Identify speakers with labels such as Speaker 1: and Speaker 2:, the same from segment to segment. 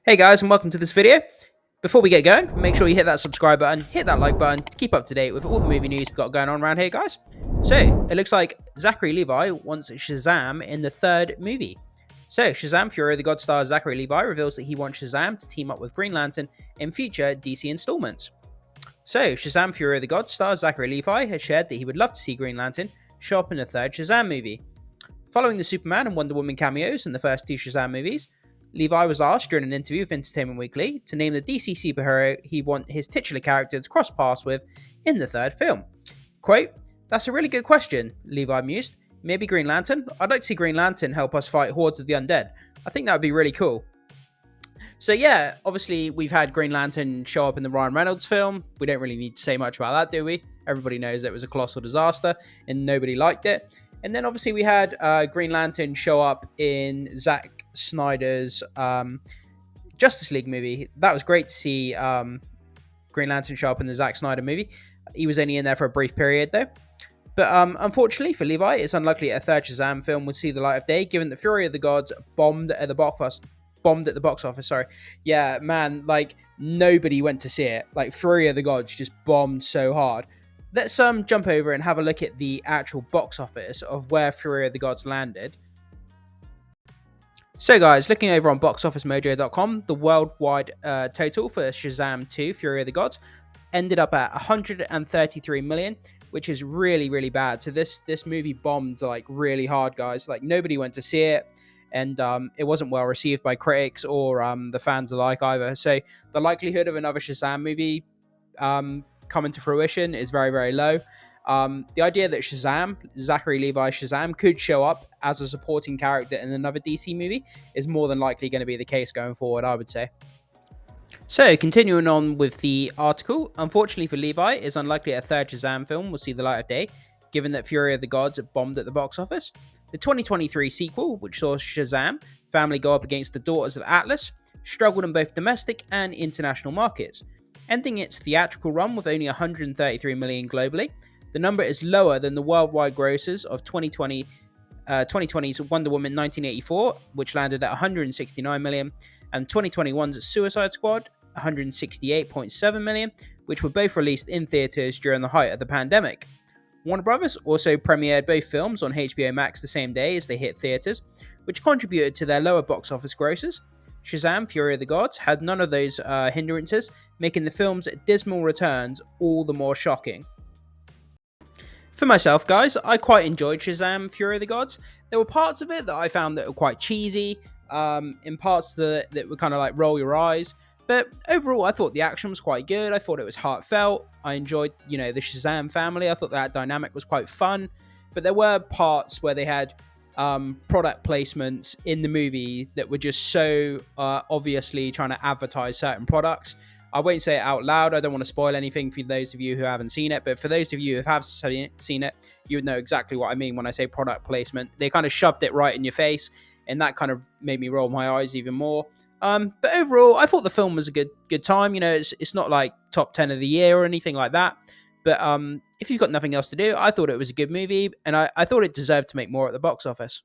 Speaker 1: Hey guys, and welcome to this video. Before we get going, make sure you hit that subscribe button, hit that like button to keep up to date with all the movie news we've got going on around here, guys. So, it looks like Zachary Levi wants Shazam in the third movie. So, Shazam, Fury of the Gods star Zachary Levi reveals that he wants Shazam to team up with Green Lantern in future DC installments. So, Shazam, Fury of the Gods star Zachary Levi has shared that he would love to see Green Lantern show up in the third Shazam movie. Following the Superman and Wonder Woman cameos in the first two Shazam movies, Levi was asked during an interview with Entertainment Weekly to name the DC superhero he want his titular character to cross paths with in the third film. Quote, "That's a really good question," Levi mused. "Maybe Green Lantern? I'd like to see Green Lantern help us fight hordes of the undead. I think that would be really cool." So yeah, obviously we've had Green Lantern show up in the Ryan Reynolds film. We don't really need to say much about that, do we? Everybody knows that it was a colossal disaster and nobody liked it. And then obviously we had Green Lantern show up in Zack Snyder's Justice League movie. That was great to see Green Lantern show up in the Zack Snyder movie. He was only in there for a brief period though. But unfortunately for Levi, it's unlikely a third Shazam film would see the light of day, given that Fury of the Gods bombed at the box office. Sorry. Yeah, man, like nobody went to see it. Like Fury of the Gods just bombed so hard. Let's jump over and have a look at the actual box office of where Fury of the Gods landed. So guys, looking over on boxofficemojo.com, the worldwide total for Shazam 2 Fury of the Gods ended up at 133 million, which is really, really bad. So this movie bombed like really hard, guys. Like nobody went to see it, and it wasn't well received by critics or the fans alike either. So the likelihood of another Shazam movie coming to fruition is very, very low. The idea that Zachary Levi Shazam, could show up as a supporting character in another DC movie is more than likely going to be the case going forward, I would say. So, continuing on with the article, unfortunately for Levi, it's unlikely a third Shazam film will see the light of day, given that Fury of the Gods bombed at the box office. The 2023 sequel, which saw Shazam family go up against the Daughters of Atlas, struggled in both domestic and international markets, ending its theatrical run with only 133 million globally. The number is lower than the worldwide grosses of 2020's Wonder Woman 1984, which landed at 169 million, and 2021's Suicide Squad, 168.7 million, which were both released in theaters during the height of the pandemic. Warner Brothers also premiered both films on HBO Max the same day as they hit theaters, which contributed to their lower box office grosses. Shazam! Fury of the Gods had none of those hindrances, making the film's dismal returns all the more shocking. For myself, guys, I quite enjoyed Shazam! Fury of the Gods. There were parts of it that I found that were quite cheesy, in parts that were kind of like roll your eyes. But overall, I thought the action was quite good. I thought it was heartfelt. I enjoyed, the Shazam family. I thought that dynamic was quite fun. But there were parts where they had product placements in the movie that were just so obviously trying to advertise certain products. I won't say it out loud. I don't want to spoil anything for those of you who haven't seen it. But for those of you who have seen it, you would know exactly what I mean when I say product placement. They kind of shoved it right in your face, and that kind of made me roll my eyes even more. But overall, I thought the film was a good time. It's not like top 10 of the year or anything like that. But if you've got nothing else to do, I thought it was a good movie, and I thought it deserved to make more at the box office.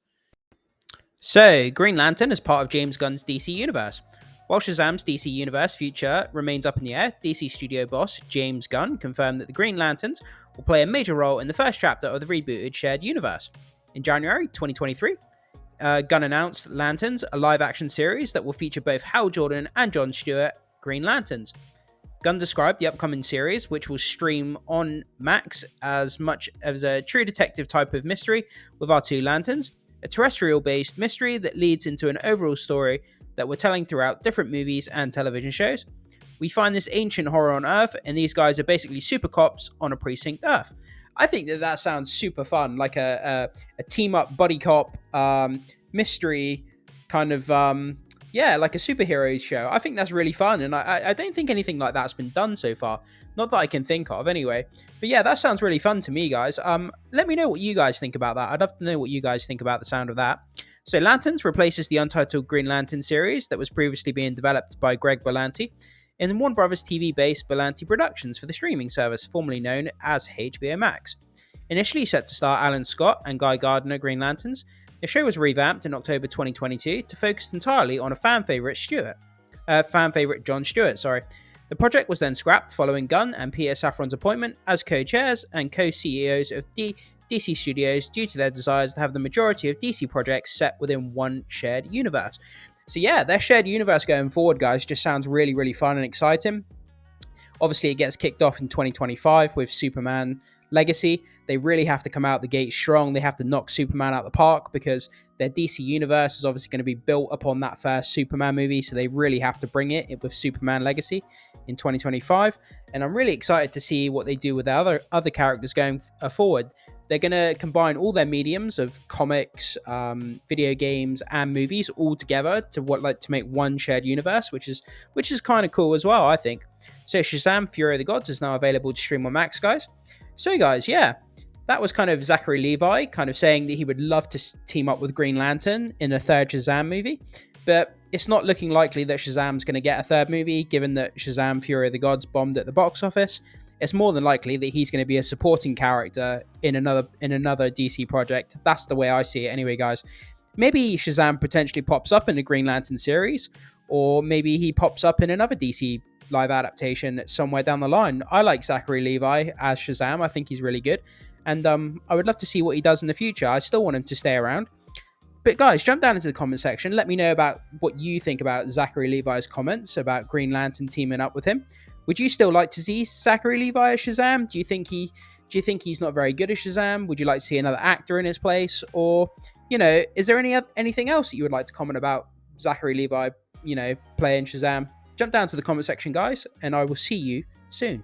Speaker 1: So, Green Lantern is part of James Gunn's DC Universe. While Shazam's DC Universe future remains up in the air, DC studio boss James Gunn confirmed that the Green Lanterns will play a major role in the first chapter of the rebooted shared universe. In January 2023, Gunn announced Lanterns, a live-action series that will feature both Hal Jordan and Jon Stewart Green Lanterns. Gunn described the upcoming series, which will stream on Max, as much as a true detective type of mystery with our two Lanterns, a terrestrial-based mystery that leads into an overall story that we're telling throughout different movies and television shows. We find this ancient horror on Earth, and these guys are basically super cops on a precinct Earth. I think that sounds super fun, like a team-up buddy cop mystery kind of, like a superhero show. I think that's really fun, and I don't think anything like that's been done so far. Not that I can think of, anyway. But yeah, that sounds really fun to me, guys. Let me know what you guys think about that. I'd love to know what you guys think about the sound of that. So Lanterns replaces the untitled Green Lantern series that was previously being developed by Greg Berlanti in Warner Brothers TV-based Berlanti Productions for the streaming service formerly known as HBO Max. Initially set to star Alan Scott and Guy Gardner Green Lanterns, the show was revamped in October 2022 to focus entirely on a fan favourite, Stewart. fan favorite Jon Stewart. Sorry. The project was then scrapped following Gunn and Peter Safran's appointment as co-chairs and co-CEOs of DC Studios due to their desires to have the majority of DC projects set within one shared universe. So yeah, their shared universe going forward, guys, just sounds really, really fun and exciting. Obviously, it gets kicked off in 2025 with Superman Legacy. They really have to come out the gate strong. They have to knock Superman out the park because their DC universe is obviously going to be built upon that first Superman movie. So they really have to bring it with Superman Legacy in 2025. And I'm really excited to see what they do with their other characters going forward. They're going to combine all their mediums of comics, video games, and movies all together to make one shared universe, which is kind of cool as well, I think. So Shazam: Fury of the Gods is now available to stream on Max, guys. So guys, yeah, that was kind of Zachary Levi kind of saying that he would love to team up with Green Lantern in a third Shazam movie, but it's not looking likely that Shazam's going to get a third movie, given that Shazam: Fury of the Gods bombed at the box office. It's more than likely that he's going to be a supporting character in another DC project. That's the way I see it anyway, guys. Maybe Shazam potentially pops up in the Green Lantern series, or maybe he pops up in another DC live adaptation somewhere down the line. I like Zachary Levi as Shazam. I think he's really good. And I would love to see what he does in the future. I still want him to stay around. But guys, jump down into the comment section. Let me know about what you think about Zachary Levi's comments about Green Lantern teaming up with him. Would you still like to see Zachary Levi as Shazam? Do you think he's not very good as Shazam? Would you like to see another actor in his place? Or, is there anything else that you would like to comment about Zachary Levi, playing Shazam? Jump down to the comment section, guys, and I will see you soon.